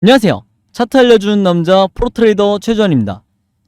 안녕하세요. 차트 알려주는 남자 프로트레이더 최주환입니다.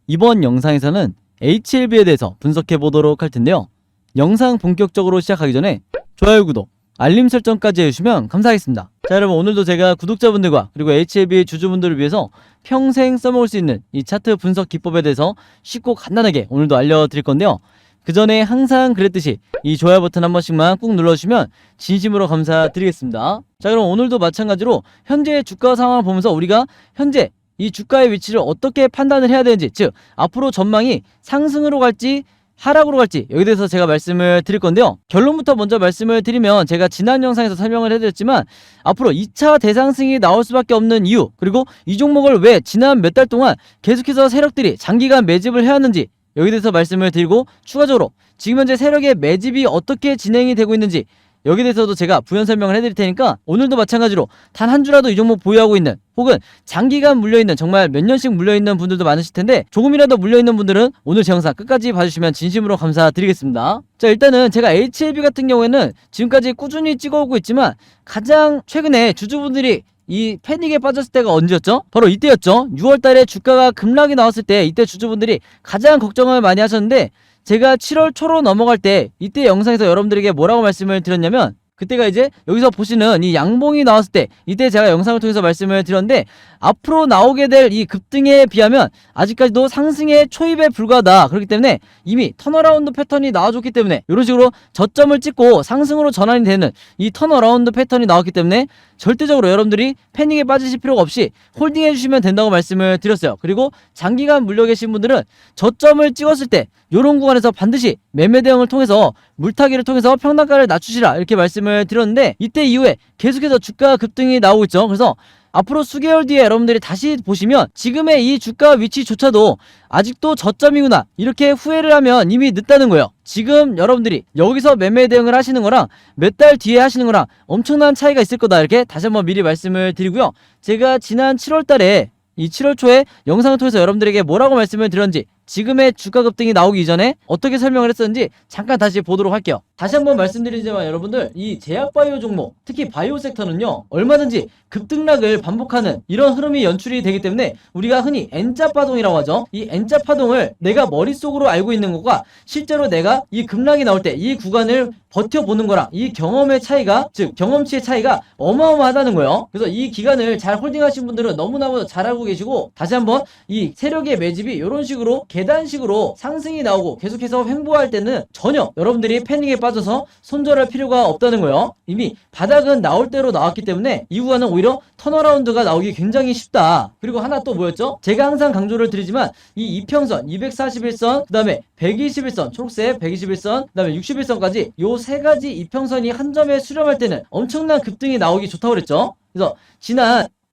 이번 영상에서는 HLB에 대해서 분석해 보도록 할 텐데요. 영상 본격적으로 시작하기 전에 좋아요, 구독, 알림 설정까지 해주시면 감사하겠습니다. 자, 여러분, 오늘도 제가 구독자분들과 그리고 HLB 주주분들을 위해서 평생 써먹을 수 있는 이 차트 분석 기법에 대해서 쉽고 간단하게 오늘도 알려드릴 건데요. 그 전에 항상 그랬듯이 이 좋아요 버튼 한 번씩만 꾹 눌러주시면 진심으로 감사드리겠습니다. 자, 그럼 오늘도 마찬가지로 현재 주가 상황을 보면서 우리가 현재 이 주가의 위치를 어떻게 판단을 해야 되는지, 즉 앞으로 전망이 상승으로 갈지 하락으로 갈지, 여기에 대해서 제가 말씀을 드릴 건데요. 결론부터 먼저 말씀을 드리면, 제가 지난 영상에서 설명을 해드렸지만 앞으로 2차 대상승이 나올 수밖에 없는 이유, 그리고 이 종목을 왜 지난 몇 달 동안 계속해서 세력들이 장기간 매집을 해왔는지, 여기에 대해서 말씀을 드리고, 추가적으로 지금 현재 세력의 매집이 어떻게 진행이 되고 있는지, 여기에 대해서도 제가 부연 설명을 해드릴 테니까 오늘도 마찬가지로 단 한 주라도 이 종목 보유하고 있는, 혹은 장기간 물려있는, 정말 몇 년씩 물려있는 분들도 많으실 텐데 조금이라도 물려있는 분들은 오늘 제 영상 끝까지 봐주시면 진심으로 감사드리겠습니다. 자, 일단은 제가 HLB 같은 경우에는 지금까지 꾸준히 찍어오고 있지만 가장 최근에 주주분들이 이 패닉에 빠졌을 때가 언제였죠? 바로 이때였죠. 6월달에 주가가 급락이 나왔을 때, 이때 주주분들이 가장 걱정을 많이 하셨는데, 제가 7월 초로 넘어갈 때 이때 영상에서 여러분들에게 뭐라고 말씀을 드렸냐면, 그때가 이제 여기서 보시는 이 양봉이 나왔을 때, 이때 제가 영상을 통해서 말씀을 드렸는데, 앞으로 나오게 될 이 급등에 비하면 아직까지도 상승의 초입에 불과하다. 그렇기 때문에 이미 턴어라운드 패턴이 나와줬기 때문에, 이런 식으로 저점을 찍고 상승으로 전환이 되는 이 턴어라운드 패턴이 나왔기 때문에 절대적으로 여러분들이 패닉에 빠지실 필요가 없이 홀딩해 주시면 된다고 말씀을 드렸어요. 그리고 장기간 물려 계신 분들은 저점을 찍었을 때 이런 구간에서 반드시 매매 대응을 통해서, 물타기를 통해서 평단가를 낮추시라, 이렇게 말씀을 드렸는데, 이때 이후에 계속해서 주가 급등이 나오고 있죠. 그래서 앞으로 수개월 뒤에 여러분들이 다시 보시면 지금의 이 주가 위치조차도 아직도 저점이구나, 이렇게 후회를 하면 이미 늦다는 거예요. 지금 여러분들이 여기서 매매 대응을 하시는 거랑 몇 달 뒤에 하시는 거랑 엄청난 차이가 있을 거다, 이렇게 다시 한번 미리 말씀을 드리고요. 제가 지난 7월 달에 이 7월 초에 영상을 통해서 여러분들에게 뭐라고 말씀을 드렸는지, 지금의 주가 급등이 나오기 이전에 어떻게 설명을 했었는지 잠깐 다시 보도록 할게요. 다시 한번 말씀드리지만 여러분들, 이 제약바이오 종목, 특히 바이오 섹터는요, 얼마든지 급등락을 반복하는 이런 흐름이 연출이 되기 때문에 우리가 흔히 N자 파동이라고 하죠. 이 N자 파동을 내가 머릿속으로 알고 있는 것과 실제로 내가 이 급락이 나올 때 이 구간을 버텨보는 거랑 이 경험의 차이가, 즉 경험치의 차이가 어마어마하다는 거예요. 그래서 이 기간을 잘 홀딩하신 분들은 너무나도 잘 알고 계시고, 다시 한번 이 세력의 매집이 이런 식으로 계단식으로 상승이 나오고 계속해서 횡보할 때는 전혀 여러분들이 패닉에 빠져서 손절할 필요가 없다는 거예요. 이미 바닥은 나올 대로 나왔기 때문에 이 구간은 오히려 턴어라운드가 나오기 굉장히 쉽다. 그리고 하나 또 뭐였죠? 제가 항상 강조를 드리지만 이 이평선 241선, 그 다음에 121선, 초록색 121선, 그 다음에 61선까지 요 세 가지 이평선이 한 점에 수렴할 때는 엄청난 급등이 나오기 좋다고 그랬죠. 그래서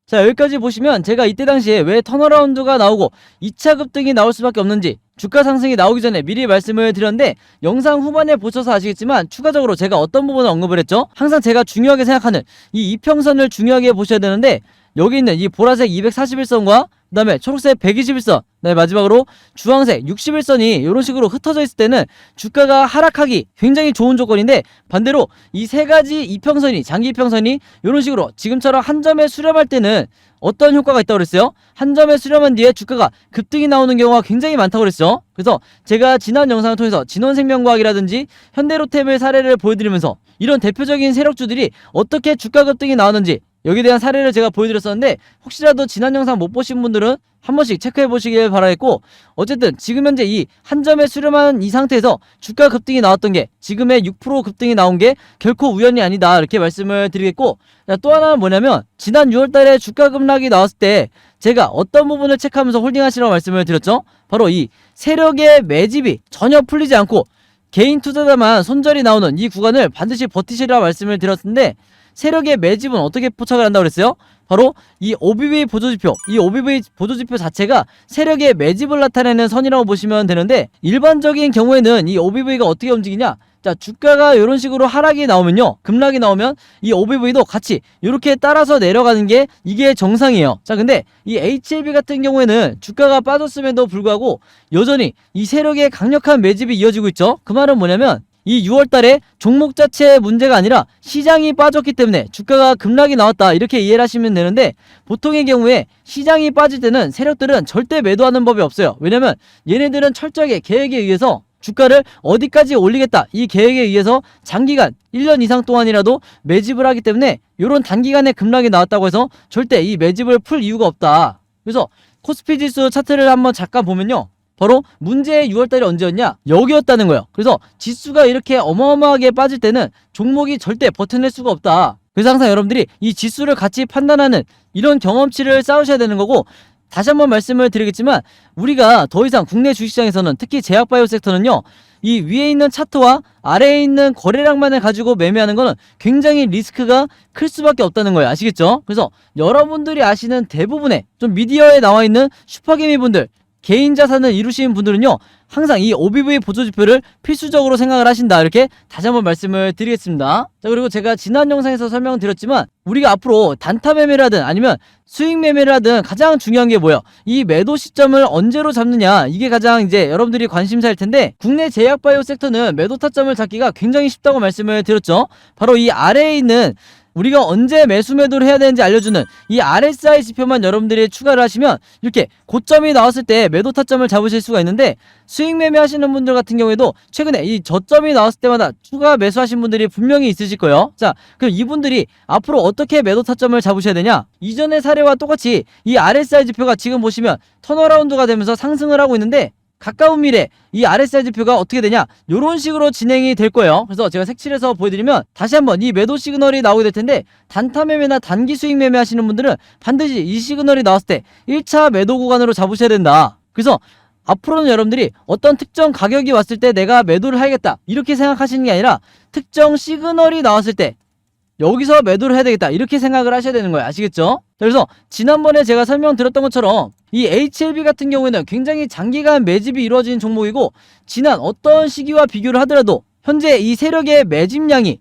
자, 여기까지 보시면 제가 이때 당시에 왜 턴어라운드가 나오고 2차 급등이 나올 수밖에 없는지 주가 상승이 나오기 전에 미리 말씀을 드렸는데, 영상 후반에 보셔서 아시겠지만 추가적으로 제가 어떤 부분을 언급을 했죠? 항상 제가 중요하게 생각하는 이 이평선을 중요하게 보셔야 되는데, 여기 있는 이 보라색 241선과 그 다음에 초록색 121선, 그 다음에 마지막으로 주황색 61선이 이런 식으로 흩어져 있을 때는 주가가 하락하기 굉장히 좋은 조건인데, 반대로 이 세 가지 이평선이, 장기 이평선이 이런 식으로 지금처럼 한 점에 수렴할 때는 어떤 효과가 있다고 그랬어요? 한 점에 수렴한 뒤에 주가가 급등이 나오는 경우가 굉장히 많다고 그랬죠. 그래서 제가 지난 영상을 통해서 진원생명과학이라든지 현대로템의 사례를 보여드리면서 이런 대표적인 세력주들이 어떻게 주가 급등이 나오는지, 여기에 대한 사례를 제가 보여드렸었는데, 혹시라도 지난 영상 못 보신 분들은 한 번씩 체크해 보시길 바라겠고, 어쨌든 지금 현재 이 한 점에 수렴한 이 상태에서 주가 급등이 나왔던 게, 지금의 6% 급등이 나온 게 결코 우연이 아니다, 이렇게 말씀을 드리겠고, 또 하나는 뭐냐면, 지난 6월달에 주가 급락이 나왔을 때 제가 어떤 부분을 체크하면서 홀딩하시라고 말씀을 드렸죠? 바로 이 세력의 매집이 전혀 풀리지 않고 개인 투자자만 손절이 나오는 이 구간을 반드시 버티시라고 말씀을 드렸는데, 세력의 매집은 어떻게 포착을 한다고 그랬어요? 바로 이 OBV 보조지표, 이 OBV 보조지표 자체가 세력의 매집을 나타내는 선이라고 보시면 되는데, 일반적인 경우에는 이 OBV가 어떻게 움직이냐? 자, 주가가 이런 식으로 하락이 나오면요, 급락이 나오면 이 OBV도 같이 이렇게 따라서 내려가는 게 이게 정상이에요. 자, 근데 이 HLB 같은 경우에는 주가가 빠졌음에도 불구하고 여전히 이 세력의 강력한 매집이 이어지고 있죠. 그 말은 뭐냐면 이 6월달에 종목 자체의 문제가 아니라 시장이 빠졌기 때문에 주가가 급락이 나왔다, 이렇게 이해를 하시면 되는데, 보통의 경우에 시장이 빠질 때는 세력들은 절대 매도하는 법이 없어요. 왜냐면 얘네들은 철저하게 계획에 의해서 주가를 어디까지 올리겠다, 이 계획에 의해서 장기간 1년 이상 동안이라도 매집을 하기 때문에 이런 단기간에 급락이 나왔다고 해서 절대 이 매집을 풀 이유가 없다. 그래서 코스피 지수 차트를 한번 잠깐 보면요, 바로 문제의 6월달이 언제였냐? 여기였다는 거예요. 그래서 지수가 이렇게 어마어마하게 빠질 때는 종목이 절대 버텨낼 수가 없다. 그래서 항상 여러분들이 이 지수를 같이 판단하는 이런 경험치를 쌓으셔야 되는 거고, 다시 한번 말씀을 드리겠지만 우리가 더 이상 국내 주식시장에서는 특히 제약바이오 섹터는요, 이 위에 있는 차트와 아래에 있는 거래량만을 가지고 매매하는 거는 굉장히 리스크가 클 수밖에 없다는 거예요. 아시겠죠? 그래서 여러분들이 아시는 대부분의 좀 미디어에 나와 있는 슈퍼개미 분들, 개인 자산을 이루시는 분들은요, 항상 이 OBV 보조지표를 필수적으로 생각을 하신다, 이렇게 다시 한번 말씀을 드리겠습니다. 자, 그리고 제가 지난 영상에서 설명을 드렸지만 우리가 앞으로 단타 매매를 하든 아니면 수익 매매를 하든 가장 중요한 게 뭐예요? 이 매도 시점을 언제로 잡느냐, 이게 가장 이제 여러분들이 관심사일 텐데, 국내 제약바이오 섹터는 매도 타점을 잡기가 굉장히 쉽다고 말씀을 드렸죠. 바로 이 아래에 있는 우리가 언제 매수 매도를 해야 되는지 알려주는 이 RSI 지표만 여러분들이 추가를 하시면 이렇게 고점이 나왔을 때 매도 타점을 잡으실 수가 있는데, 수익 매매 하시는 분들 같은 경우에도 최근에 이 저점이 나왔을 때마다 추가 매수하신 분들이 분명히 있으실 거예요. 자, 그럼 이분들이 앞으로 어떻게 매도 타점을 잡으셔야 되냐? 이전의 사례와 똑같이 이 RSI 지표가 지금 보시면 턴어라운드가 되면서 상승을 하고 있는데, 가까운 미래 이 RSI 지표가 어떻게 되냐, 요런 식으로 진행이 될 거예요. 그래서 제가 색칠해서 보여드리면 다시 한번 이 매도 시그널이 나오게 될 텐데, 단타 매매나 단기 수익 매매 하시는 분들은 반드시 이 시그널이 나왔을 때 1차 매도 구간으로 잡으셔야 된다. 그래서 앞으로는 여러분들이 어떤 특정 가격이 왔을 때 내가 매도를 하겠다, 이렇게 생각하시는 게 아니라 특정 시그널이 나왔을 때 여기서 매도를 해야 되겠다, 이렇게 생각을 하셔야 되는 거예요. 아시겠죠? 그래서 지난번에 제가 설명드렸던 것처럼 이 HLB 같은 경우에는 굉장히 장기간 매집이 이루어진 종목이고, 지난 어떤 시기와 비교를 하더라도 현재 이 세력의 매집량이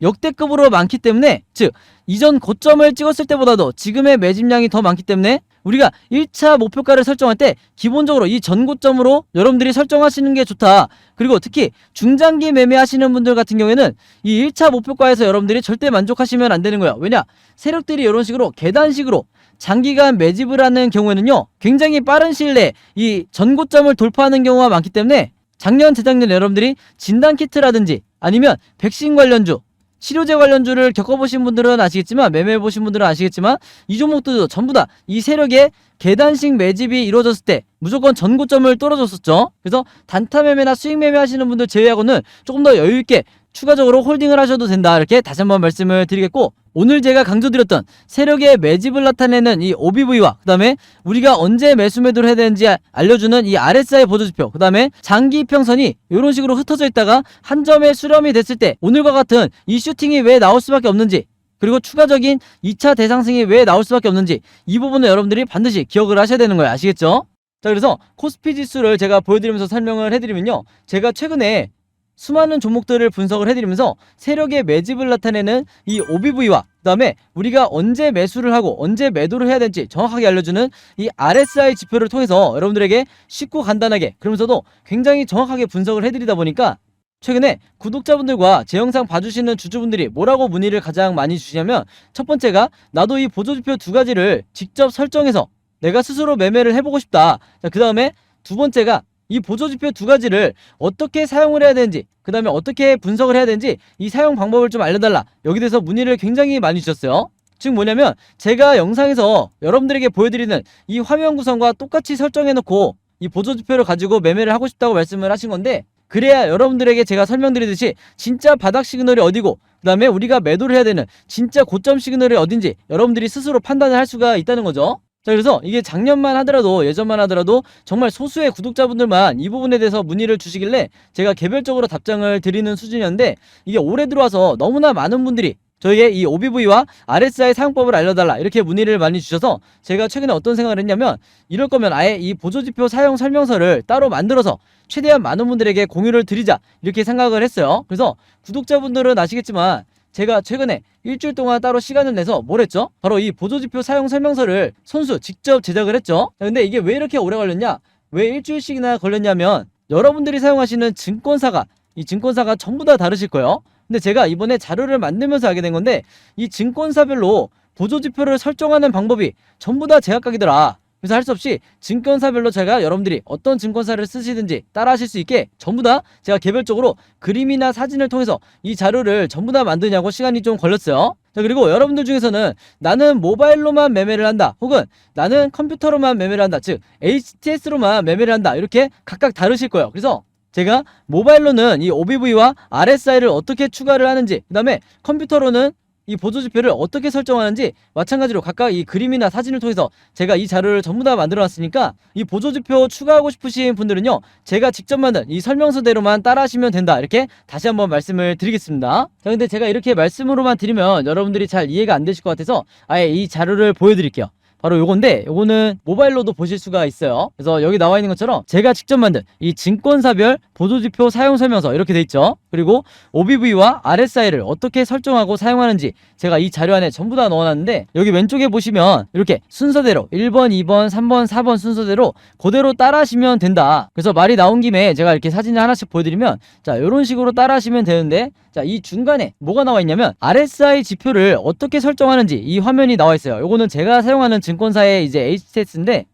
역대급으로 많기 때문에, 즉 이전 고점을 찍었을 때보다도 지금의 매집량이 더 많기 때문에 우리가 1차 목표가를 설정할 때 기본적으로 이 전고점으로 여러분들이 설정하시는 게 좋다. 그리고 특히 중장기 매매하시는 분들 같은 경우에는 이 1차 목표가에서 여러분들이 절대 만족하시면 안 되는 거예요. 왜냐? 세력들이 이런 식으로 계단식으로 장기간 매집을 하는 경우에는요, 굉장히 빠른 시일 내에 이 전고점을 돌파하는 경우가 많기 때문에, 작년 재작년 여러분들이 진단키트라든지 아니면 백신 관련주, 치료제 관련주를 겪어보신 분들은 아시겠지만, 매매해보신 분들은 아시겠지만, 이 종목들도 전부 다 이 세력의 계단식 매집이 이루어졌을 때 무조건 전고점을 뚫어줬었죠. 그래서 단타 매매나 수익 매매 하시는 분들 제외하고는 조금 더 여유있게 추가적으로 홀딩을 하셔도 된다, 이렇게 다시 한번 말씀을 드리겠고, 오늘 제가 강조드렸던 세력의 매집을 나타내는 이 OBV와 그 다음에 우리가 언제 매수 매도를 해야 되는지 알려주는 이 RSI 보조지표, 그 다음에 장기 평선이 이런 식으로 흩어져 있다가 한 점에 수렴이 됐을 때 오늘과 같은 이 슈팅이 왜 나올 수밖에 없는지, 그리고 추가적인 2차 대상승이 왜 나올 수밖에 없는지, 이 부분을 여러분들이 반드시 기억을 하셔야 되는 거예요. 아시겠죠? 자, 그래서 코스피 지수를 제가 보여드리면서 설명을 해드리면요, 제가 최근에 수많은 종목들을 분석을 해드리면서 세력의 매집을 나타내는 이 OBV와 그 다음에 우리가 언제 매수를 하고 언제 매도를 해야 될지 정확하게 알려주는 이 RSI 지표를 통해서 여러분들에게 쉽고 간단하게, 그러면서도 굉장히 정확하게 분석을 해드리다 보니까 최근에 구독자분들과 제 영상 봐주시는 주주분들이 뭐라고 문의를 가장 많이 주시냐면, 첫 번째가 나도 이 보조지표 2가지를 직접 설정해서 내가 스스로 매매를 해보고 싶다. 자, 그 다음에 두 번째가 이 보조지표 2가지를 어떻게 사용을 해야 되는지, 그 다음에 어떻게 분석을 해야 되는지 이 사용 방법을 좀 알려달라, 여기 대해서 문의를 굉장히 많이 주셨어요. 즉 뭐냐면, 제가 영상에서 여러분들에게 보여드리는 이 화면 구성과 똑같이 설정해놓고 이 보조지표를 가지고 매매를 하고 싶다고 말씀을 하신 건데, 그래야 여러분들에게 제가 설명드리듯이 진짜 바닥 시그널이 어디고 그 다음에 우리가 매도를 해야 되는 진짜 고점 시그널이 어딘지 여러분들이 스스로 판단을 할 수가 있다는 거죠. 자, 그래서 이게 작년만 하더라도, 예전만 하더라도 정말 소수의 구독자분들만 이 부분에 대해서 문의를 주시길래 제가 개별적으로 답장을 드리는 수준이었는데, 이게 올해 들어와서 너무나 많은 분들이 저에게 이 OBV와 RSI 사용법을 알려달라, 이렇게 문의를 많이 주셔서 제가 최근에 어떤 생각을 했냐면, 이럴 거면 아예 이 보조지표 사용 설명서를 따로 만들어서 최대한 많은 분들에게 공유를 드리자, 이렇게 생각을 했어요. 그래서 구독자분들은 아시겠지만 제가 최근에 일주일 동안 따로 시간을 내서 뭘 했죠? 바로 이 보조지표 사용 설명서를 손수 직접 제작을 했죠. 근데 이게 왜 이렇게 오래 걸렸냐? 왜 일주일씩이나 걸렸냐면, 여러분들이 사용하시는 증권사가 이 증권사가 전부 다 다르실 거예요. 근데 제가 이번에 자료를 만들면서 알게 된 건데 이 증권사별로 보조지표를 설정하는 방법이 전부 다 제각각이더라. 그래서 할 수 없이 증권사별로 제가 여러분들이 어떤 증권사를 쓰시든지 따라 하실 수 있게 전부 다 제가 개별적으로 그림이나 사진을 통해서 이 자료를 전부 다 만드냐고 시간이 좀 걸렸어요. 자, 그리고 여러분들 중에서는 나는 모바일로만 매매를 한다, 혹은 나는 컴퓨터로만 매매를 한다, 즉 HTS로만 매매를 한다, 이렇게 각각 다르실 거예요. 그래서 제가 모바일로는 이 OBV와 RSI를 어떻게 추가를 하는지, 그 다음에 컴퓨터로는 이 보조지표를 어떻게 설정하는지 마찬가지로 각각 이 그림이나 사진을 통해서 제가 이 자료를 전부 다 만들어 놨으니까 이 보조지표 추가하고 싶으신 분들은요, 제가 직접 만든 이 설명서대로만 따라 하시면 된다, 이렇게 다시 한번 말씀을 드리겠습니다. 자, 근데 제가 이렇게 말씀으로만 드리면 여러분들이 잘 이해가 안 되실 것 같아서 아예 이 자료를 보여드릴게요. 바로 요건데, 요거는 모바일로도 보실 수가 있어요. 그래서 여기 나와 있는 것처럼 제가 직접 만든 이 증권사별 보조지표 사용 설명서 이렇게 돼 있죠. 그리고 OBV와 RSI를 어떻게 설정하고 사용하는지 제가 이 자료 안에 전부 다 넣어놨는데, 여기 왼쪽에 보시면 이렇게 순서대로 1번, 2번, 3번, 4번 순서대로 그대로 따라 하시면 된다. 그래서 말이 나온 김에 제가 이렇게 사진을 하나씩 보여드리면, 자, 이런 식으로 따라 하시면 되는데, 자, 이 중간에 뭐가 나와 있냐면 RSI 지표를 어떻게 설정하는지 이 화면이 나와 있어요. 요거는 제가 사용하는 증권사의 이제 HTS인데,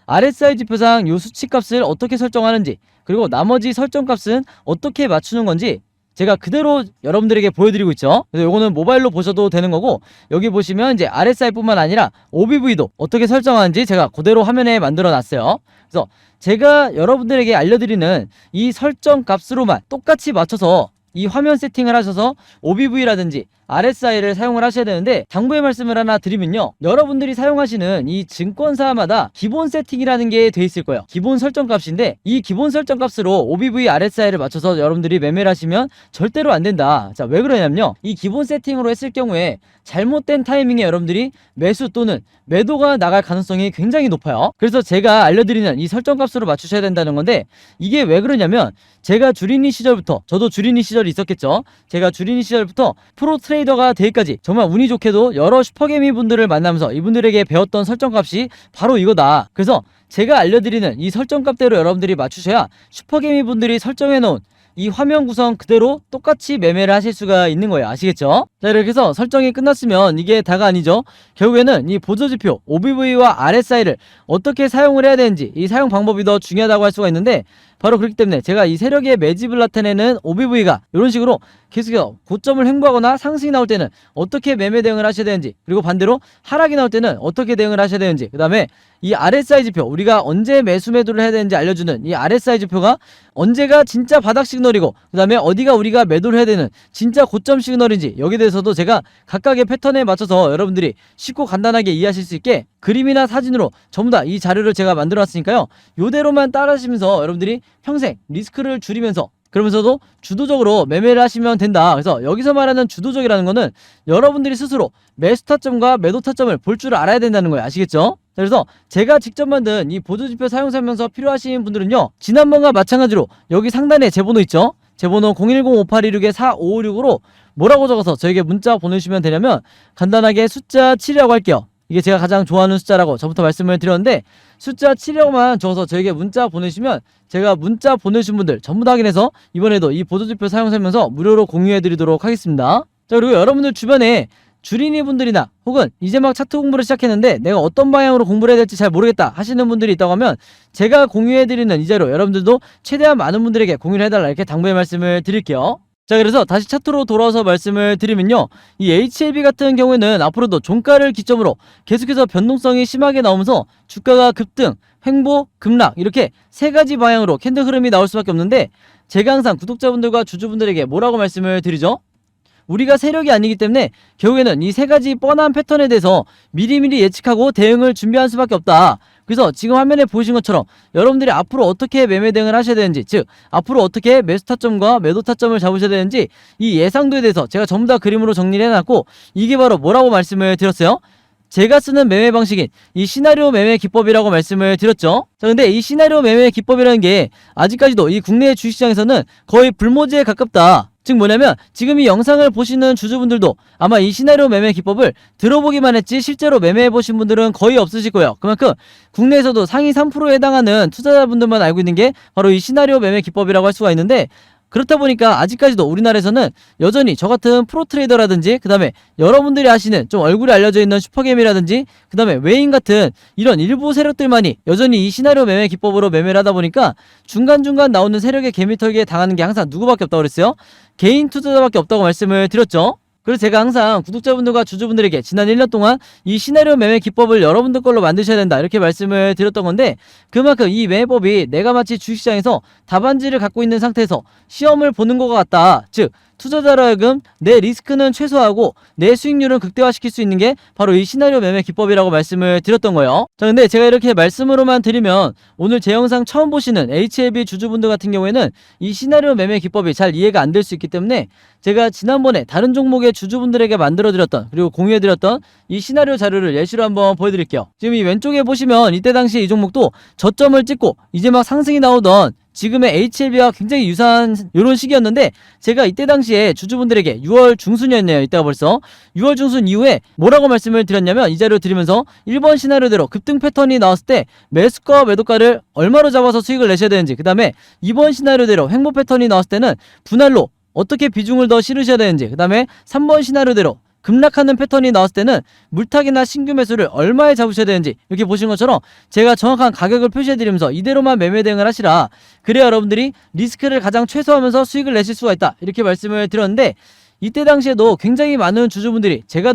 RSI 지표상 요 수치값을 어떻게 설정하는지, 그리고 나머지 설정값은 어떻게 맞추는 건지 제가 그대로 여러분들에게 보여드리고 있죠. 그래서 요거는 모바일로 보셔도 되는 거고, 여기 보시면 이제 RSI뿐만 아니라 OBV도 어떻게 설정하는지 제가 그대로 화면에 만들어 놨어요. 그래서 제가 여러분들에게 알려드리는 이 설정 값으로만 똑같이 맞춰서 이 화면 세팅을 하셔서 OBV라든지 RSI를 사용을 하셔야 되는데, 당부의 말씀을 하나 드리면요, 여러분들이 사용하시는 이 증권사마다 기본 세팅이라는 게 돼 있을 거예요. 기본 설정 값인데, 이 기본 설정 값으로 OBV, RSI를 맞춰서 여러분들이 매매를 하시면 절대로 안 된다. 자, 왜 그러냐면요, 이 기본 세팅으로 했을 경우에 잘못된 타이밍에 여러분들이 매수 또는 매도가 나갈 가능성이 굉장히 높아요. 그래서 제가 알려드리는 이 설정 값으로 맞추셔야 된다는 건데, 이게 왜 그러냐면 제가 주린이 시절부터, 저도 주린이 시절이 있었겠죠. 제가 주린이 시절부터 프로 트레이더가 되기까지 정말 운이 좋게도 여러 슈퍼개미 분들을 만나면서 이분들에게 배웠던 설정값이 바로 이거다. 그래서 제가 알려드리는 이 설정값대로 여러분들이 맞추셔야 슈퍼개미 분들이 설정해놓은 이 화면 구성 그대로 똑같이 매매를 하실 수가 있는 거예요. 아시겠죠? 자, 이렇게 해서 설정이 끝났으면 이게 다가 아니죠. 결국에는 이 보조지표 OBV와 RSI를 어떻게 사용을 해야 되는지, 이 사용 방법이 더 중요하다고 할 수가 있는데, 바로 그렇기 때문에 제가 이 세력의 매집을 나타내는 OBV가 이런 식으로 계속해서 고점을 횡보하거나 상승이 나올 때는 어떻게 매매 대응을 하셔야 되는지, 그리고 반대로 하락이 나올 때는 어떻게 대응을 하셔야 되는지, 그 다음에 이 RSI 지표, 우리가 언제 매수 매도를 해야 되는지 알려주는 이 RSI 지표가 언제가 진짜 바닥 시그널이고, 그 다음에 어디가 우리가 매도를 해야 되는 진짜 고점 시그널인지, 여기에 대해서도 제가 각각의 패턴에 맞춰서 여러분들이 쉽고 간단하게 이해하실 수 있게 그림이나 사진으로 전부 다 이 자료를 제가 만들어 놨으니까요, 요대로만 따라하시면서 여러분들이 평생 리스크를 줄이면서, 그러면서도 주도적으로 매매를 하시면 된다. 그래서 여기서 말하는 주도적이라는 거는 여러분들이 스스로 매수 타점과 매도 타점을 볼 줄 알아야 된다는 거예요. 아시겠죠? 그래서 제가 직접 만든 이 보조지표 사용 설명서 필요하신 분들은요, 지난번과 마찬가지로 여기 상단에 제 번호 있죠? 제 번호 010-5826-4556으로 뭐라고 적어서 저에게 문자 보내주시면 되냐면, 간단하게 숫자 7이라고 할게요. 이게 제가 가장 좋아하는 숫자라고 전부터 말씀을 드렸는데, 숫자 7이라고만 적어서 저에게 문자 보내주시면 제가 문자 보내주신 분들 전부 다 확인해서 이번에도 이 보조지표 사용 설명서 무료로 공유해 드리도록 하겠습니다. 자, 그리고 여러분들 주변에 주린이 분들이나 혹은 이제 막 차트 공부를 시작했는데 내가 어떤 방향으로 공부를 해야 될지 잘 모르겠다 하시는 분들이 있다고 하면, 제가 공유해드리는 이 자료 여러분들도 최대한 많은 분들에게 공유를 해달라, 이렇게 당부의 말씀을 드릴게요. 자, 그래서 다시 차트로 돌아와서 말씀을 드리면요, 이 HLB 같은 경우에는 앞으로도 종가를 기점으로 계속해서 변동성이 심하게 나오면서 주가가 급등, 횡보, 급락, 이렇게 세 가지 방향으로 캔들 흐름이 나올 수밖에 없는데, 제가 항상 구독자분들과 주주분들에게 뭐라고 말씀을 드리죠? 우리가 세력이 아니기 때문에 결국에는 이 세 가지 뻔한 패턴에 대해서 미리미리 예측하고 대응을 준비할 수밖에 없다. 그래서 지금 화면에 보이신 것처럼 여러분들이 앞으로 어떻게 매매 대응을 하셔야 되는지, 즉 앞으로 어떻게 매수 타점과 매도 타점을 잡으셔야 되는지, 이 예상도에 대해서 제가 전부 다 그림으로 정리를 해놨고, 이게 바로 뭐라고 말씀을 드렸어요? 제가 쓰는 매매 방식인 이 시나리오 매매 기법이라고 말씀을 드렸죠. 자, 근데 이 시나리오 매매 기법이라는 게 아직까지도 이 국내 주식시장에서는 거의 불모지에 가깝다. 즉 뭐냐면, 지금 이 영상을 보시는 주주분들도 아마 이 시나리오 매매 기법을 들어보기만 했지 실제로 매매해보신 분들은 거의 없으실 거예요. 그만큼 국내에서도 상위 3%에 해당하는 투자자분들만 알고 있는 게 바로 이 시나리오 매매 기법이라고 할 수가 있는데, 그렇다 보니까 아직까지도 우리나라에서는 여전히 저 같은 프로트레이더라든지 그 다음에 여러분들이 아시는 좀 얼굴이 알려져 있는 슈퍼게임이라든지 그 다음에 외인 같은 이런 일부 세력들만이 여전히 이 시나리오 매매 기법으로 매매를 하다 보니까 중간중간 나오는 세력의 개미털기에 당하는 게 항상 누구밖에 없다고 그랬어요? 개인 투자자밖에 없다고 말씀을 드렸죠. 그래서 제가 항상 구독자분들과 주주분들에게 지난 1년 동안 이 시나리오 매매 기법을 여러분들 걸로 만드셔야 된다 이렇게 말씀을 드렸던 건데, 그만큼 이 매매법이 내가 마치 주식시장에서 답안지를 갖고 있는 상태에서 시험을 보는 것 같다. 즉 투자자로 하여금 내 리스크는 최소화하고 내 수익률은 극대화시킬 수 있는 게 바로 이 시나리오 매매 기법이라고 말씀을 드렸던 거예요. 자, 근데 제가 이렇게 말씀으로만 드리면 오늘 제 영상 처음 보시는 HLB 주주분들 같은 경우에는 이 시나리오 매매 기법이 잘 이해가 안 될 수 있기 때문에 제가 지난번에 다른 종목의 주주분들에게 만들어드렸던 그리고 공유해드렸던 이 시나리오 자료를 예시로 한번 보여드릴게요. 지금 이 왼쪽에 보시면 이때 당시에 이 종목도 저점을 찍고 이제 막 상승이 나오던 지금의 HLB와 굉장히 유사한 이런 시기였는데, 제가 이때 당시에 주주분들에게 6월 중순이었네요. 이때가 벌써 6월 중순 이후에 뭐라고 말씀을 드렸냐면, 이 자료 드리면서 1번 시나리오대로 급등 패턴이 나왔을 때 매수가와 매도가를 얼마로 잡아서 수익을 내셔야 되는지, 그 다음에 2번 시나리오대로 횡보 패턴이 나왔을 때는 분할로 어떻게 비중을 더 실으셔야 되는지, 그 다음에 3번 시나리오대로 급락하는 패턴이 나왔을 때는 물타기나 신규 매수를 얼마에 잡으셔야 되는지 이렇게 보신 것처럼 제가 정확한 가격을 표시해드리면서 이대로만 매매 대응을 하시라, 그래야 여러분들이 리스크를 가장 최소화하면서 수익을 내실 수가 있다 이렇게 말씀을 드렸는데, 이때 당시에도 굉장히 많은 주주분들이 제가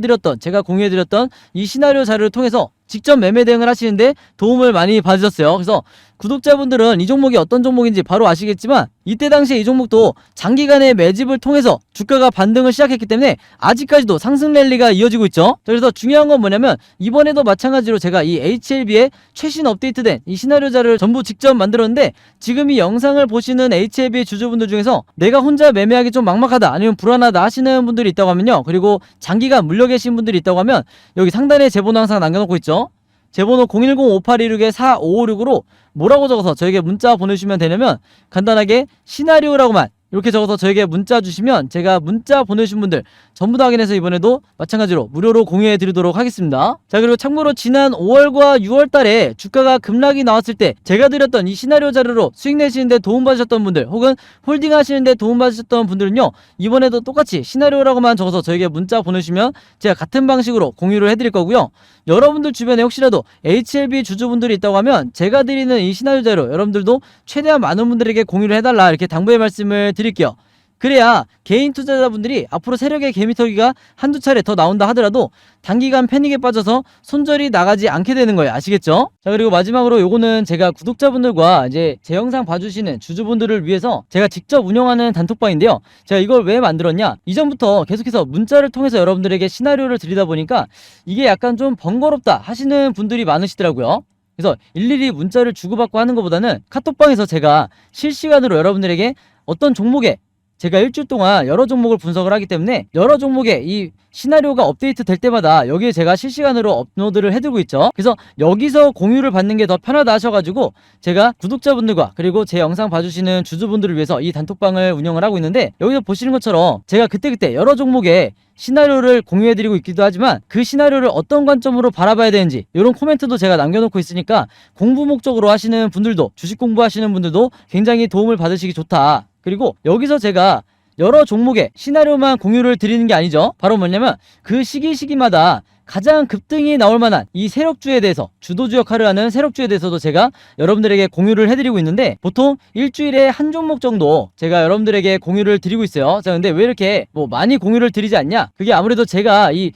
공유해드렸던 이 시나리오 자료를 통해서 직접 매매 대응을 하시는데 도움을 많이 받으셨어요. 그래서 구독자분들은 이 종목이 어떤 종목인지 바로 아시겠지만, 이때 당시에 이 종목도 장기간의 매집을 통해서 주가가 반등을 시작했기 때문에 아직까지도 상승 랠리가 이어지고 있죠. 그래서 중요한 건 뭐냐면, 이번에도 마찬가지로 제가 이 HLB의 최신 업데이트된 이 시나리오 자료를 전부 직접 만들었는데, 지금 이 영상을 보시는 HLB 주주분들 중에서 내가 혼자 매매하기 좀 막막하다 아니면 불안하다 하시는 분들이 있다고 하면요, 그리고 장기간 물려 계신 분들이 있다고 하면 여기 상단에 제 번호 항상 남겨놓고 있죠. 제 번호 010-5816-4556으로 뭐라고 적어서 저에게 문자 보내주시면 되냐면, 간단하게 시나리오라고만 이렇게 적어서 저에게 문자 주시면 제가 문자 보내주신 분들 전부 다 확인해서 이번에도 마찬가지로 무료로 공유해 드리도록 하겠습니다. 자, 그리고 참고로 지난 5월과 6월 달에 주가가 급락이 나왔을 때 제가 드렸던 이 시나리오 자료로 수익 내시는데 도움받으셨던 분들, 혹은 홀딩 하시는데 도움받으셨던 분들은요, 이번에도 똑같이 시나리오라고만 적어서 저에게 문자 보내주시면 제가 같은 방식으로 공유를 해드릴 거고요. 여러분들 주변에 혹시라도 HLB 주주분들이 있다고 하면 제가 드리는 이 시나리오 자료 여러분들도 최대한 많은 분들에게 공유를 해달라 이렇게 당부의 말씀을 드릴게요. 그래야 개인 투자자분들이 앞으로 세력의 개미털기가 한두 차례 더 나온다 하더라도 단기간 패닉에 빠져서 손절이 나가지 않게 되는 거예요. 아시겠죠? 자, 그리고 마지막으로 요거는 제가 구독자분들과 이제 제 영상 봐주시는 주주분들을 위해서 제가 직접 운영하는 단톡방인데요. 제가 이걸 왜 만들었냐? 이전부터 계속해서 문자를 통해서 여러분들에게 시나리오를 드리다 보니까 이게 약간 좀 번거롭다 하시는 분들이 많으시더라고요. 그래서 일일이 문자를 주고받고 하는 것보다는 카톡방에서 제가 실시간으로 여러분들에게 어떤 종목에 제가 일주일 동안 여러 종목을 분석을 하기 때문에 여러 종목의 이 시나리오가 업데이트 될 때마다 여기에 제가 실시간으로 업로드를 해두고 있죠. 그래서 여기서 공유를 받는 게 더 편하다 하셔가지고 제가 구독자분들과 그리고 제 영상 봐주시는 주주분들을 위해서 이 단톡방을 운영을 하고 있는데, 여기서 보시는 것처럼 제가 그때그때 여러 종목의 시나리오를 공유해드리고 있기도 하지만 그 시나리오를 어떤 관점으로 바라봐야 되는지 이런 코멘트도 제가 남겨놓고 있으니까 공부 목적으로 하시는 분들도, 주식 공부하시는 분들도 굉장히 도움을 받으시기 좋다. 그리고 여기서 제가 여러 종목의 시나리오만 공유를 드리는 게 아니죠. 바로 뭐냐면 그 시기마다 가장 급등이 나올 만한 이 세력주에 대해서, 주도주 역할을 하는 세력주에 대해서도 제가 여러분들에게 공유를 해드리고 있는데, 보통 일주일에 한 종목 정도 제가 여러분들에게 공유를 드리고 있어요. 자, 근데 왜 이렇게 많이 공유를 드리지 않냐? 그게 아무래도 제가 이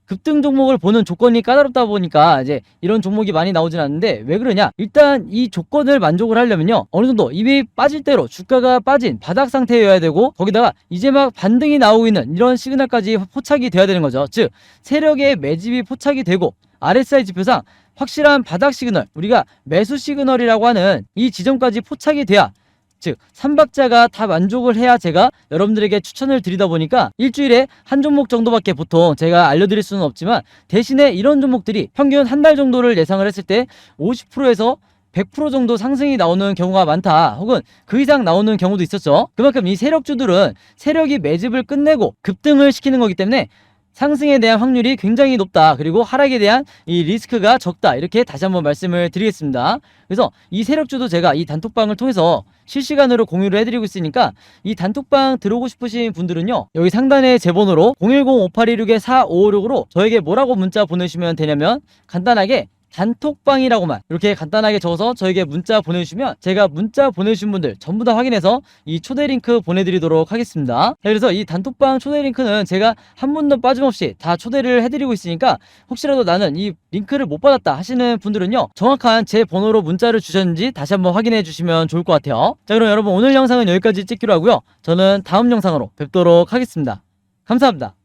급등 종목을 보는 조건이 까다롭다 보니까 이제 이런 종목이 많이 나오진 않는데, 왜 그러냐? 일단 이 조건을 만족을 하려면요, 어느 정도 이미 빠질 대로 주가가 빠진 바닥 상태여야 되고, 거기다가 이제 막 반등이 나오고 있는 이런 시그널까지 포착이 돼야 되는 거죠. 즉 세력의 매집이 포착이 되고 RSI 지표상 확실한 바닥 시그널, 우리가 매수 시그널이라고 하는 이 지점까지 포착이 돼야, 즉 3박자가 다 만족을 해야 제가 여러분들에게 추천을 드리다 보니까 일주일에 한 종목 정도밖에 보통 제가 알려드릴 수는 없지만, 대신에 이런 종목들이 평균 한 달 정도를 예상을 했을 때 50%에서 100% 정도 상승이 나오는 경우가 많다, 혹은 그 이상 나오는 경우도 있었죠. 그만큼 이 세력주들은 세력이 매집을 끝내고 급등을 시키는 거기 때문에 상승에 대한 확률이 굉장히 높다. 그리고 하락에 대한 이 리스크가 적다. 이렇게 다시 한번 말씀을 드리겠습니다. 그래서 이 세력주도 제가 이 단톡방을 통해서 실시간으로 공유를 해드리고 있으니까 이 단톡방 들어오고 싶으신 분들은요, 여기 상단에 제 번호로 010-5816-4556으로 저에게 뭐라고 문자 보내주시면 되냐면 간단하게 단톡방이라고만 이렇게 간단하게 적어서 저에게 문자 보내주시면 제가 문자 보내주신 분들 전부 다 확인해서 이 초대 링크 보내드리도록 하겠습니다. 자, 그래서 이 단톡방 초대 링크는 제가 한 분도 빠짐없이 다 초대를 해드리고 있으니까 혹시라도 나는 이 링크를 못 받았다 하시는 분들은요, 정확한 제 번호로 문자를 주셨는지 다시 한번 확인해 주시면 좋을 것 같아요. 자, 그럼 여러분 오늘 영상은 여기까지 찍기로 하고요. 저는 다음 영상으로 뵙도록 하겠습니다. 감사합니다.